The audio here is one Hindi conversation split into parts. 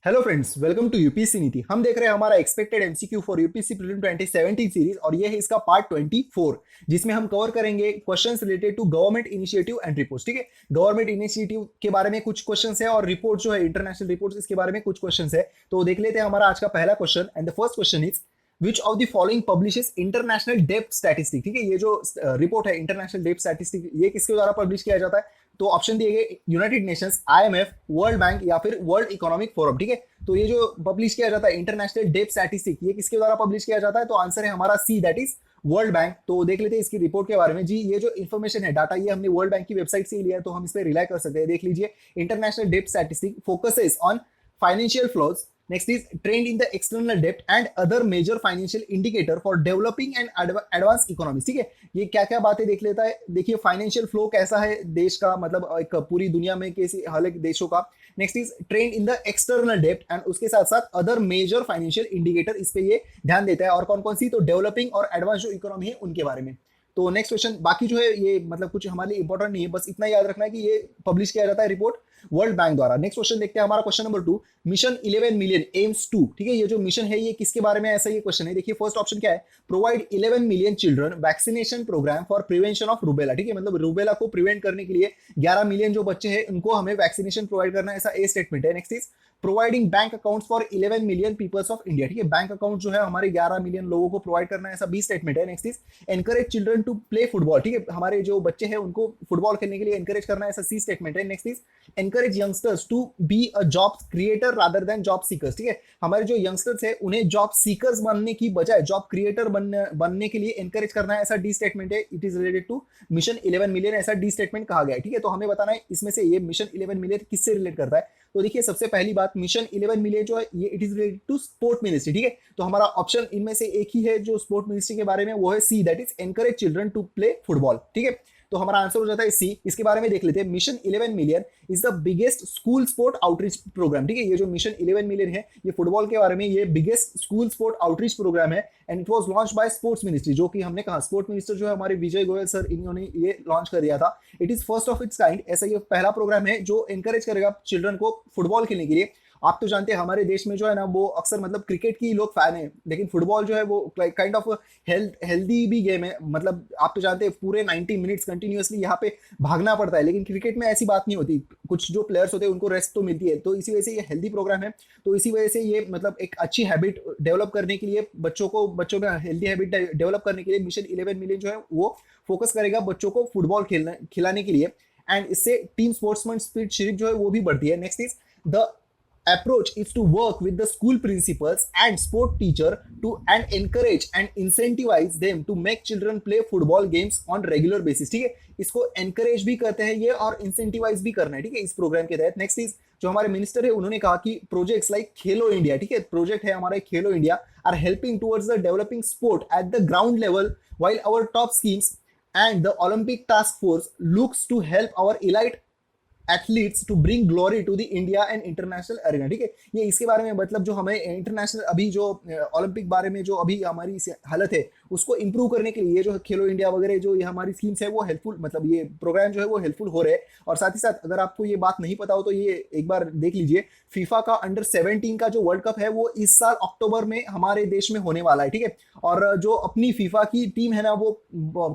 Hello friends, welcome to UPSC Niti. हम देख रहे हैं हमारा expected MCQ for UPSC prelim 2017 series और ये है इसका पार्ट 24, जिसमें हम कवर करेंगे questions related to government initiative and reports. ठीक है, गवर्नमेंट इनिशिएटिव के बारे में कुछ क्वेश्चंस है और रिपोर्ट जो है इंटरनेशनल रिपोर्ट्स, इसके बारे में कुछ क्वेश्चंस है। तो देख लेते हैं हमारा आज का पहला question. And the first question is which of the following publishes international डेब्ट स्टैटिस्टिक। ठीक है, ये जो रिपोर्ट है इंटरनेशनल डेब्ट स्टैटिस्टिक, ये किसके द्वारा पब्लिश किया जाता है? तो ऑप्शन दिए गए United Nations, IMF, world bank या फिर वर्ल्ड इकोनॉमिक फोरम। ठीक है, तो ये जो पब्लिश किया जाता है इंटरनेशनल डेब्ट स्टैटिस्टिक, ये किसके द्वारा पब्लिश किया जाता है? तो आंसर है हमारा सी, दैट इज वर्ल्ड बैंक। तो देख लेते हैं इसकी रिपोर्ट के बारे में। जी, ये जो इन्फॉर्मेशन है, डाटा, ये हमने वर्ल्ड बैंक की वेबसाइट से ही लिया है, तो हम इस पर रिलाई कर सकते हैं। देख लीजिए, इंटरनेशनल डेब्ट statistic focuses on financial flaws. Next is trend in the external debt and other major financial indicator for developing and advanced economies. ठीक है, ये क्या क्या बातें देख लेता है। देखिए, फाइनेंशियल फ्लो कैसा है देश का, मतलब एक पूरी दुनिया में कैसे हर एक देशों का। Next is trend in the external डेप्ट एंड उसके साथ साथ अदर मेजर फाइनेंशियल इंडिकेटर, इस पे ये ध्यान देता है। और कौन कौन सी? तो डेवलपिंग और एडवांस जो इकोनॉमी है उनके बारे में। तो नेक्स्ट क्वेश्चन, बाकी जो है ये मतलब कुछ हमारे लिए इंपॉर्टेंट नहीं है, बस इतना याद रखना है कि ये पब्लिश किया जाता है रिपोर्ट वर्ल्ड बैंक द्वारा। नेक्स्ट क्वेश्चन देखते हैं हमारा, question number 2, mission 11 million aims to. ठीक है, ये जो मिशन है ये किसके बारे में ऐसा ये क्वेश्चन है। देखिए, फर्स्ट ऑप्शन क्या है? Provide 11 million children vaccination programme for prevention of rubella. ठीक है, मतलब रूबेला को प्रिवेंट करने के लिए 11 मिलियन जो बच्चे हैं उनको हमें वैक्सीनेशन प्रोवाइड करना है, ऐसा ए स्टेटमेंट है। Next is providing bank accounts for 11 million peoples of India. ठीक है, बैंक अकाउंट जो है हमारे 11 मिलियन लोगों को प्रोवाइड करना है, ऐसा बी स्टेटमेंट है। Next is encourage children to play football. ठीक है, हमारे जो बच्चे हैं उनको फुटबॉल खेलने के लिए एनकरेज करना है, ऐसा सी स्टेटमेंट है। Next is encourage youngsters to be a job creator rather than job seekers. ठीक है, हमारे जो यंगस्टर्स है उन्हें जॉब सीकर्स बनने की बजाय जॉब क्रिएटर बनने के लिए एनकरेज करना है, ऐसा डी स्टेटमेंट है। It is related to mission 11 million, ऐसा डी स्टेटमेंट कहा गया है। ठीक है, तो हमें बताना है इसमें से ये मिशन 11 मिलियन किससे रिलेट करता है। तो देखिए, सबसे पहली बात, मिशन 11 मिलियन जो है ये it is related to sport ministry. ठीक है, तो हमारा ऑप्शन इनमें से एक ही है जो स्पोर्ट मिनिस्ट्री के बारे में, वो है C, that is encourage children to play football. ठीक है, तो हमारा आंसर हो जाता है सी। इसके बारे में देख लेते हैं। Mission 11 million is the biggest school sport outreach programme. ठीक है, ये जो मिशन 11 मिलियन है ये फुटबॉल के बारे में, ये biggest school sport outreach program है and it was launch by sports ministry, जो कि हमने कहा स्पोर्ट मिनिस्टर जो है हमारे विजय गोयल सर, इन्होंने ये लॉन्च कर दिया था। It is first of its kind, ऐसा ये पहला प्रोग्राम है जो एनकरेज करेगा चिल्ड्रन को फुटबॉल खेलने के लिए। आप तो जानते हैं हमारे देश में जो है ना वो अक्सर मतलब क्रिकेट की लोग फैन है, लेकिन फुटबॉल जो है वो काइंड ऑफ हेल्दी भी गेम है। मतलब आप तो जानते हैं पूरे 90 मिनट्स कंटिन्यूअसली यहाँ पे भागना पड़ता है, लेकिन क्रिकेट में ऐसी बात नहीं होती। कुछ जो प्लेयर्स होते हैं उनको रेस्ट तो मिलती है, तो इसी वजह से ये हेल्दी प्रोग्राम है। तो इसी वजह से ये मतलब एक अच्छी हैबिट डेवलप करने के लिए, बच्चों में हेल्दी हैबिट डेवलप करने के लिए मिशन 11 मिलियन जो है वो फोकस करेगा बच्चों को फुटबॉल खिलाने के लिए। एंड इससे टीम स्पोर्ट्समैन स्पिरिट जो है वो भी बढ़ती है। Next is the approach is to work with the school principals and sport teacher to and encourage and incentivize them to make children play football games on regular basis। ठीक है, इसको encourage भी करते हैं ये और incentivize भी करना है। ठीक है, इस प्रोग्राम के तहत। नेक्स्ट इज जो हमारे मिनिस्टर है उन्होंने कहा कि प्रोजेक्ट्स लाइक खेलो इंडिया, ठीक है, प्रोजेक्ट है हमारा Khelo India, are helping towards the developing sport at the ground level while our top schemes and the Olympic task force looks to help our elite athletes to bring glory to the India and international arena. ठीक है, ये इसके बारे में मतलब जो हमें इंटरनेशनल अभी जो ओलंपिक बारे में जो अभी हमारी हालत है उसको इंप्रूव करने के लिए ये जो खेलो इंडिया वगैरह जो ये हमारी स्कीम्स है वो हेल्पफुल, मतलब ये प्रोग्राम जो है वो हेल्पफुल हो रहे हैं। और साथ ही साथ अगर आपको ये बात नहीं पता हो तो ये एक बार देख लीजिए, फीफा का अंडर 17 का जो वर्ल्ड कप है वो इस साल अक्टूबर में हमारे देश में होने वाला है। ठीक है, और जो अपनी फीफा की टीम है ना वो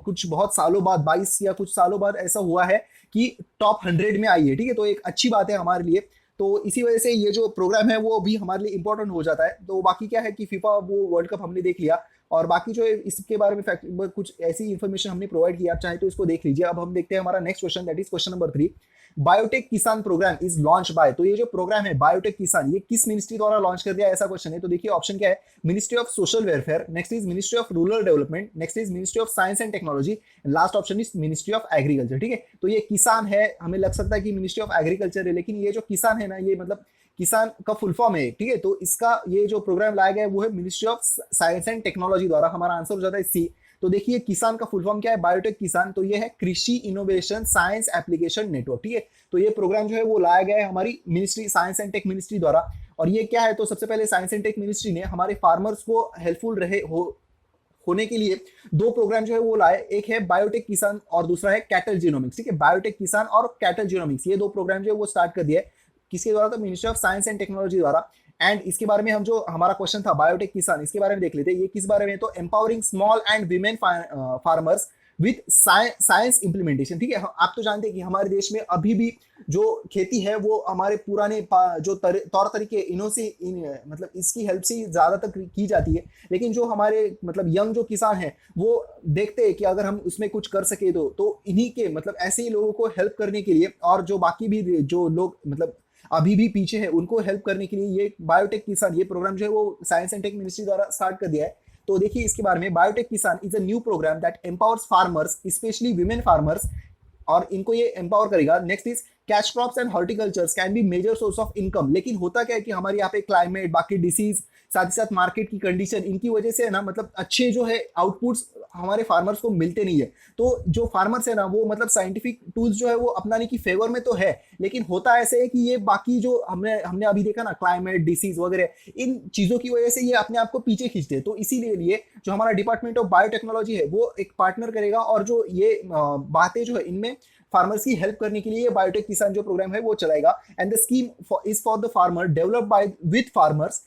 कुछ बहुत सालों बाद, 22 या कुछ सालों बाद ऐसा हुआ है कि टॉप 100 में आई है। ठीक है, तो एक अच्छी बात है हमारे लिए। तो इसी वजह से ये जो प्रोग्राम है वो भी हमारे लिए इंपॉर्टेंट हो जाता है। तो बाकी क्या है कि फीफा वो वर्ल्ड कप हमने देख लिया, और बाकी जो है इसके बारे में फैक्ट कुछ ऐसी इन्फॉर्मेशन हमने प्रोवाइड किया, आप चाहे तो इसको देख लीजिए। अब हम देखते हैं हमारा next question, that is question number 3। Biotech किसान प्रोग्राम इज लॉन्च बाय। तो ये जो प्रोग्राम है बायोटेक किसान, ये किस मिनिस्ट्री द्वारा लॉन्च कर दिया, ऐसा क्वेश्चन है। तो देखिए ऑप्शन क्या है, ministry of social welfare, next is ministry of rural development, next is ministry of science and technology, last option is ministry of agriculture. ठीक है, तो ये किसान है, हमें लग सकता है कि मिनिस्ट्री ऑफ एग्रीकल्चर है, लेकिन ये जो किसान है ना ये मतलब किसान का फुल फॉर्म है। ठीक है, तो इसका ये जो प्रोग्राम लाया गया है वो है ministry of science and technology द्वारा। हमारा आंसर हो जाता है सी। तो देखिए किसान का फुल फॉर्म क्या है, बायोटेक किसान, तो ये है कृषि इनोवेशन साइंस एप्लीकेशन नेटवर्क। ठीक है, तो ये प्रोग्राम जो है वो लाया गया है हमारी ministry, science and tech ministry द्वारा। और ये क्या है, तो सबसे पहले साइंस एंड टेक मिनिस्ट्री ने हमारे फार्मर्स को हेल्पफुल रहे होने के लिए दो प्रोग्राम जो है वो लाए, एक है बायोटेक किसान और दूसरा है कैटल जीनोमिक्स। ठीक है, बायोटेक किसान और कैटल जीनोमिक्स, ये दो प्रोग्राम जो है वो स्टार्ट कर दिया है किसके द्वारा? तो ministry of science and technology द्वारा। एंड इसके बारे में हम जो हमारा क्वेश्चन था बायोटेक किसान, इसके बारे में देख लेते हैं। ये किस बारे में? तो empowering small and women farmers with science implementation. ठीक है, आप तो जानते हैं कि हमारे देश में अभी भी जो खेती है वो हमारे पुराने जो तौर तरीके मतलब इसकी हेल्प से ज्यादातर की जाती है। लेकिन जो हमारे मतलब यंग जो किसान है वो देखते हैं कि अगर हम उसमें कुछ कर सके तो इन्हीं के मतलब ऐसे ही लोगों को हेल्प करने के लिए, और जो बाकी भी जो लोग मतलब अभी भी पीछे है उनको हेल्प करने के लिए ये बायोटेक किसान ये प्रोग्राम जो है वो साइंस एंड टेक मिनिस्ट्री द्वारा स्टार्ट कर दिया है। तो देखिए इसके बारे में, biotech Kisan is a new programme that empowers farmers specially women farmers, और इनको ये एम्पावर करेगा। Next is cash crops and horticultures can be major source of income. लेकिन होता क्या है कि हमारे यहाँ पे क्लाइमेट, बाकी डिसीज, साथ ही साथ मार्केट की कंडीशन, इनकी वजह से है ना मतलब अच्छे जो है आउटपुट्स हमारे फार्मर्स को मिलते नहीं है। तो जो फार्मर्स है ना वो मतलब साइंटिफिक टूल्स जो है वो अपनाने की फेवर में तो है, लेकिन होता ऐसे है कि ये बाकी जो हमने हमने अभी देखा ना क्लाइमेट, डिसीज वगैरह, इन चीजों की वजह से ये अपने आप को पीछे खींचते हैं। तो इसीलिए जो हमारा डिपार्टमेंट ऑफ बायोटेक्नोलॉजी है वो एक पार्टनर करेगा, और जो ये बातें जो है इनमें फार्मर्स की हेल्प करने के लिए ये बायोटेक किसान जो प्रोग्राम है वो चलाएगा। And the scheme is for the farmer, developed by with farmers,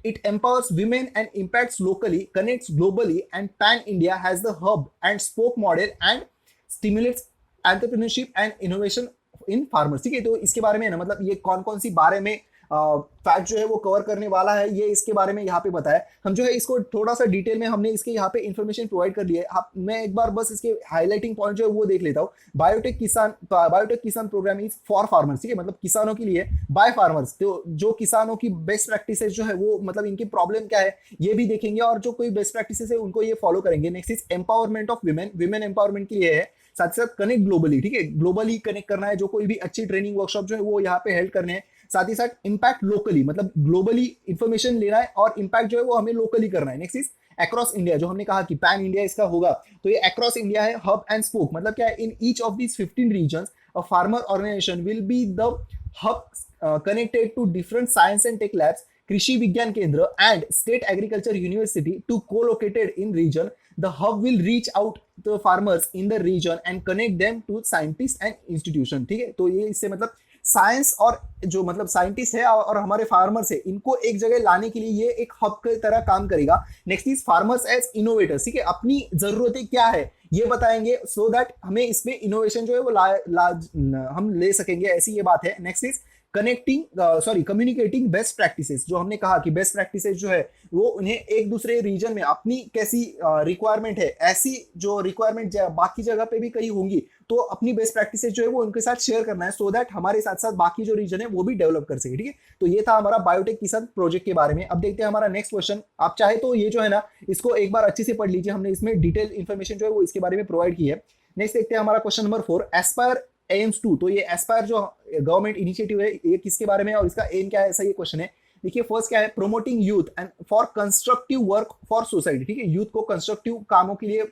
it empowers women and impacts locally, connects globally, and Pan India has the hub and spoke model and stimulates entrepreneurship and innovation in farmers। ठीक है, तो इसके बारे में ना मतलब ये कौन कौन सी बारे में फैक्ट जो है वो कवर करने वाला है, ये इसके बारे में यहाँ पे बताया। हम जो है इसको थोड़ा सा डिटेल में हमने इसके यहाँ पे इन्फॉर्मेशन प्रोवाइड कर ली है। मैं एक बार बस इसके हाईलाइटिंग पॉइंट जो है वो देख लेता हूँ। बायोटेक किसान प्रोग्राम इज फॉर फार्मर्स। ठीक है, मतलब किसानों के लिए बाय फार्मर्स। तो जो किसानों की बेस्ट प्रैक्टिसेस जो है वो मतलब इनकी प्रॉब्लम क्या है ये भी देखेंगे, और जो कोई बेस्ट प्रैक्टिसेस है उनको ये फॉलो करेंगे। Next is empowerment of women, women empowerment के लिए है। साथ ही साथ कनेक्ट ग्लोबली। ठीक है, ग्लोबली कनेक्ट करना है, जो कोई भी अच्छी ट्रेनिंग वर्कशॉप जो है वो यहाँ पे हेल्प करने हैं। साथ ही साथ इम्पैक्ट लोकली, मतलब ग्लोबली इंफॉर्मेशन लेना है और इम्पैक्ट जो है वो हमें लोकली करना है। नेक्स्ट इज अक्रॉस इंडिया, जो हमने कहा कि पैन इंडिया इसका होगा, तो ये अक्रॉस इंडिया है। हब एंड स्पोक मतलब क्या है? In each of these 15 regions a farmer organisation will be the hub connected to different science and tech labs, Krishi Vigyan Kendra and state agriculture university to co-located in region. The hub will reach out to farmers in the region and connect them to scientists and institution। ठीक है, तो ये इससे मतलब साइंस और जो मतलब साइंटिस्ट है और हमारे फार्मर्स है इनको एक जगह लाने के लिए ये एक हब की तरह काम करेगा। Next is farmers as innovators. ठीक है, अपनी जरूरतें क्या है ये बताएंगे, सो दैट हमें इसमें इनोवेशन जो है वो हम ले सकेंगे, ऐसी ये बात है। Next is communicating best practices, जो हमने कहा कि बेस्ट प्रैक्टिसेस जो है वो उन्हें एक दूसरे रीजन में अपनी कैसी रिक्वायरमेंट है, ऐसी जो रिक्वायरमेंट बाकी जगह पे भी कहीं होंगी, तो अपनी बेस्ट प्रैक्टिसेस जो है वो उनके साथ शेयर करना है, सो दैट हमारे साथ साथ बाकी जो रीजन है वो भी डेवलप कर सके। ठीक है, तो ये था हमारा बायोटेक किसान प्रोजेक्ट के बारे में। अब देखते हैं हमारा नेक्स्ट क्वेश्चन। आप चाहे तो ये जो है ना इसको एक बार अच्छे से पढ़ लीजिए, हमने इसमें डिटेल इन्फॉर्मेशन जो है वो इसके बारे में प्रोवाइड की है। नेक्स्ट देखते हैं हमारा question number 4, ASPIRE aims to. तो ये एस्पायर जो गवर्नमेंट इनिशिएटिव है ये किसके बारे में और इसका एम क्या है, ऐसा ये क्वेश्चन है। देखिए फर्स्ट क्या है, promoting youth and for constructive work for society. ठीक है, यूथ को कंस्ट्रक्टिव कामों के लिए,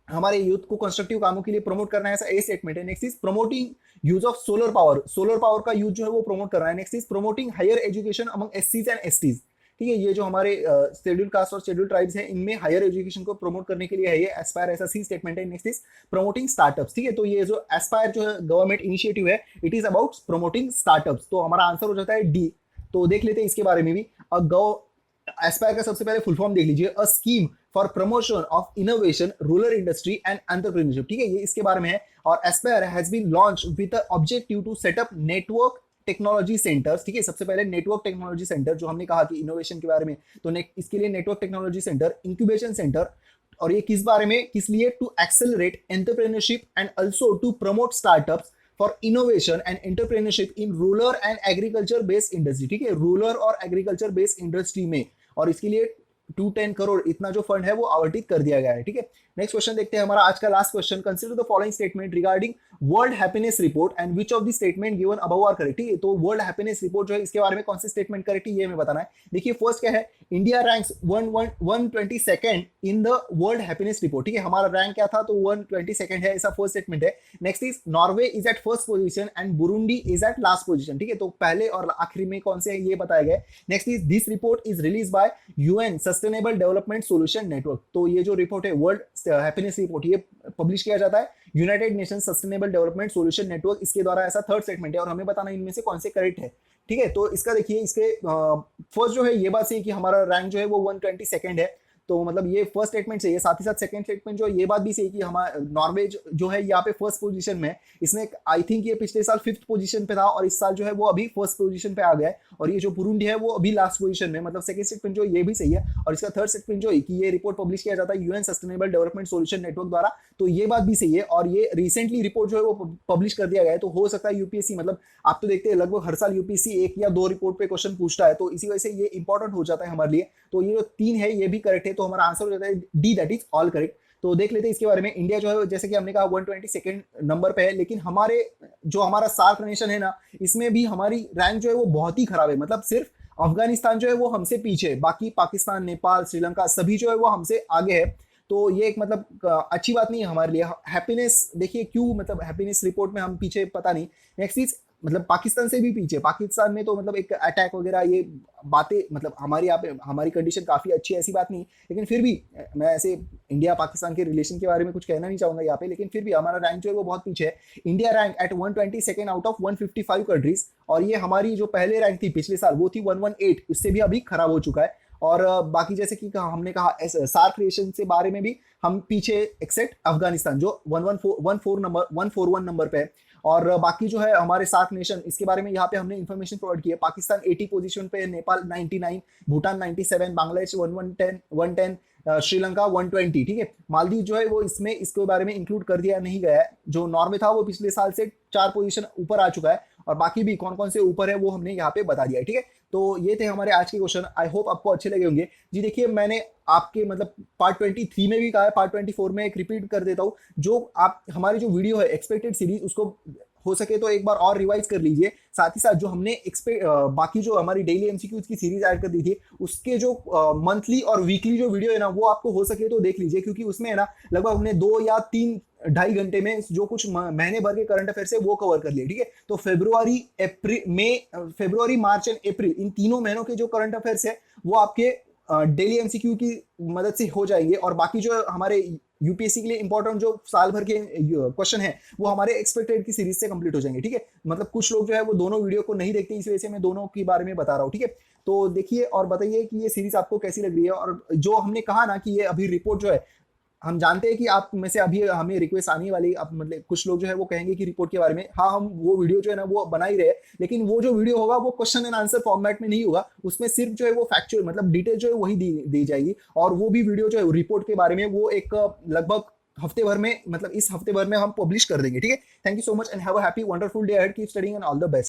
हमारे यूथ को कंस्ट्रक्टिव कामों के लिए प्रमोट करना है, ऐसा ए स्टेटमेंट है। Next is promoting use of solar power, solar power का यूज जो है वो प्रमोट करना है। Next is promoting higher education among एससीज एंड एसटीज। ठीक है, ये जो हमारे शेड्यूल कास्ट और शेड्यूल ट्राइब्स हैं इनमें हायर एजुकेशन को प्रमोट करने के लिए है ये एस्पायर, ऐसा सी स्टेटमेंट है। Next is promoting startups. ठीक है, तो ये जो एस्पायर जो है गवर्नमेंट इनिशिएटिव है, it is about promoting startups. तो हमारा आंसर हो जाता है डी। तो देख लेते हैं इसके बारे में भी। एस्पायर का सबसे पहले फुल फॉर्म देख लीजिए, a scheme for promotion of innovation, rural industry and entrepreneurship. ठीक है, ये इसके बारे में है। और ASPIRE has been launch with a objective to set up network technology centres. ठीक है, सबसे पहले नेटवर्क टेक्नोलॉजी सेंटर, जो हमने कहा कि इनोवेशन के बारे में, तो इसके लिए network technology centre, incubation centre. और ये किस बारे में, किस लिए? To accelerate entrepreneurship and also to promote startups for innovation and entrepreneurship in rural and agriculture based industry. ठीक है, रूरल और एग्रीकल्चर बेस्ड इंडस्ट्री में, और इसके लिए 210 करोड़ इतना जो फंड है वो आवंटित कर दिया गया है। ठीक है, नेक्स्ट क्वेश्चन देखते हैं हमारा आज का last question. Consider the following statement regarding World Happiness Report and which of the statement given above are correct. ठीक है, तो वर्ल्ड हैप्पीनेस रिपोर्ट जो है इसके बारे में कौन सी स्टेटमेंट करेक्ट है ये हमें बताना है। देखिए फर्स्ट क्या है, India ranks 122nd in the world Happiness report. ठीक है, हमारा रैंक क्या था, तो 122nd है, ऐसा फर्स्ट स्टेटमेंट है। Next is Norway is at first position and Burundi is at last position. ठीक है, तो पहले और आखिरी में कौन से है ये बताया गया है। Next is this report is release by UN sustainable development solution network. तो ये जो रिपोर्ट है वर्ल्ड हैप्पीनेस रिपोर्ट, ये पब्लिश किया जाता है United nation sustainable development solution network, इसके द्वारा ऐसा थर्ड स्टेटमेंट है और हमें बताना इनमें से कौन से करेक्ट है। ठीक है, तो इसका देखिए, इसके फर्स्ट जो है ये बात सही है कि हमारा रैंक जो है वो 122 है, तो मतलब ये फर्स्ट स्टेटमेंट से, ये साथ ही साथ सेकंड स्टेटमेंट जो ये बात भी सही कि हमारा नॉर्वे जो है यहाँ पे फर्स्ट पोजीशन में, इसने आई थिंक ये पिछले साल 5th पोजीशन पे था और इस साल जो है वो अभी फर्स्ट पोजीशन पे आ गया है, और ये जो बुरुंडी है वो अभी लास्ट पोजीशन में, मतलब सेकंड स्टेटमेंट जो ये भी सही है। और इसका थर्ड स्टेटमेंट जो है कि ये रिपोर्ट पब्लिश किया जाता है UN sustainable development solution network द्वारा, तो ये बात भी सही है। और ये रिसेंटली रिपोर्ट जो है वो पब्लिश कर दिया गया है, तो हो सकता है यूपीएससी, मतलब आप तो देखते हैं लगभग हर साल यूपीएससी 1 या 2 रिपोर्ट पे क्वेश्चन पूछता है, तो इसी वजह से ये इंपॉर्टेंट हो जाता है हमारे लिए। तो ये जो 3 है ये भी करेक्ट है, तो हमारा आंसर हो जाता है D, that is all correct. तो देख लेते हैं इसके बारे में। इंडिया जो है जैसे कि हमने कहा 122 नंबर पे है, लेकिन हमारे जो हमारा सार्क नेशन है ना, इसमें भी हमारी रैंक जो है वो बहुत ही खराब है, मतलब सिर्फ अफगानिस्तान जो है वो हमसे पीछे है, बाकी पाकिस्तान, नेपाल, श्रीलंका सभी जो है वो हमसे आगे है। तो ये एक मतलब अच्छी बात नहीं है हमारे लिए। हैप्पीनेस देखिए क्यों, मतलब हैप्पीनेस रिपोर्ट में हम पीछे पता नहीं। नेक्स्ट चीज, मतलब पाकिस्तान से भी पीछे, पाकिस्तान में तो मतलब एक अटैक वगैरह ये बातें, मतलब हमारे यहाँ पे हमारी कंडीशन काफी अच्छी है ऐसी बात नहीं, लेकिन फिर भी मैं ऐसे इंडिया पाकिस्तान के रिलेशन के बारे में कुछ कहना नहीं चाहूंगा यहाँ पे, लेकिन फिर भी हमारा रैंक जो है वो बहुत पीछे है। India rank at 122 out of 155 countries, और ये हमारी जो पहले रैंक थी पिछले साल वो थी 118, उससे भी अभी खराब हो चुका है। और बाकी जैसे कि हमने कहा सार्क नेशन से बारे में भी हम पीछे, एक्सेप्ट अफगानिस्तान जो 141 नंबर पे है। और बाकी जो है हमारे सार्क नेशन, इसके बारे में यहाँ पे हमने इन्फॉर्मेशन प्रोवाइड की है। पाकिस्तान 80 पोजीशन पे, नेपाल 99, भूटान 97, बांग्लादेश 110, श्रीलंका 120। ठीक है, मालदीव जो है वो इसमें इसके बारे में इंक्लूड कर दिया नहीं गया है। जो नॉर्वे था वो पिछले साल से 4 पोजीशन ऊपर आ चुका है, और बाकी भी कौन कौन से ऊपर है वो हमने यहाँ पे बता दिया है। ठीक है, तो ये थे हमारे आज के क्वेश्चन, आई होप आपको अच्छे लगे होंगे जी। देखिए मैंने आपके मतलब पार्ट 23 में भी कहा है, पार्ट 24 में एक रिपीट कर देता हूँ, जो आप हमारी जो वीडियो है एक्सपेक्टेड सीरीज, उसको हो सके तो एक बार और रिवाइज कर लीजिए। साथ ही साथ जो हमने बाकी जो हमारी डेली एमसीक्यूज की सीरीज ऐड कर दी थी, उसके जो मंथली और वीकली जो वीडियो है ना, वो आपको हो सके तो देख लीजिए, क्योंकि उसमें है ना लगभग हमने 2 या 3 2.5 घंटे में जो कुछ महीने भर के करंट अफेयर्स है वो कवर कर लिए। ठीक है, तो फरवरी, मार्च एंड अप्रैल, इन तीनों महीनों के जो करंट अफेयर्स है वो आपके डेली एमसीक्यू की मदद से हो जाएंगे। और बाकी जो हमारे यूपीएससी के लिए इंपॉर्टेंट जो साल भर के क्वेश्चन है वो हमारे एक्सपेक्टेड की सीरीज से कंप्लीट हो जाएंगे। ठीक है, मतलब कुछ लोग जो है वो दोनों वीडियो को नहीं देखते, इस वजह से मैं दोनों के बारे में बता रहा हूँ। ठीक है, तो देखिए और बताइए कि ये सीरीज आपको कैसी लग रही है। और जो हमने कहा ना कि ये अभी रिपोर्ट जो है, हम जानते हैं कि आप में से अभी हमें रिक्वेस्ट आने वाली, आप मतलब कुछ लोग जो है वो कहेंगे कि रिपोर्ट के बारे में, हाँ हम वो वीडियो जो है ना वो बना ही रहे, लेकिन वो जो वीडियो होगा वो क्वेश्चन एंड आंसर फॉर्मेट में नहीं होगा, उसमें सिर्फ जो है वो फैक्चुअल मतलब डिटेल जो है वही दी जाएगी। और वो भी वीडियो जो है रिपोर्ट के बारे में वो एक लगभग हफ्ते भर में, मतलब इस हफ्ते भर में हम पब्लिश कर देंगे। ठीक है, thank you so much and have a happy wonderful day ahead, keep studying and all the best.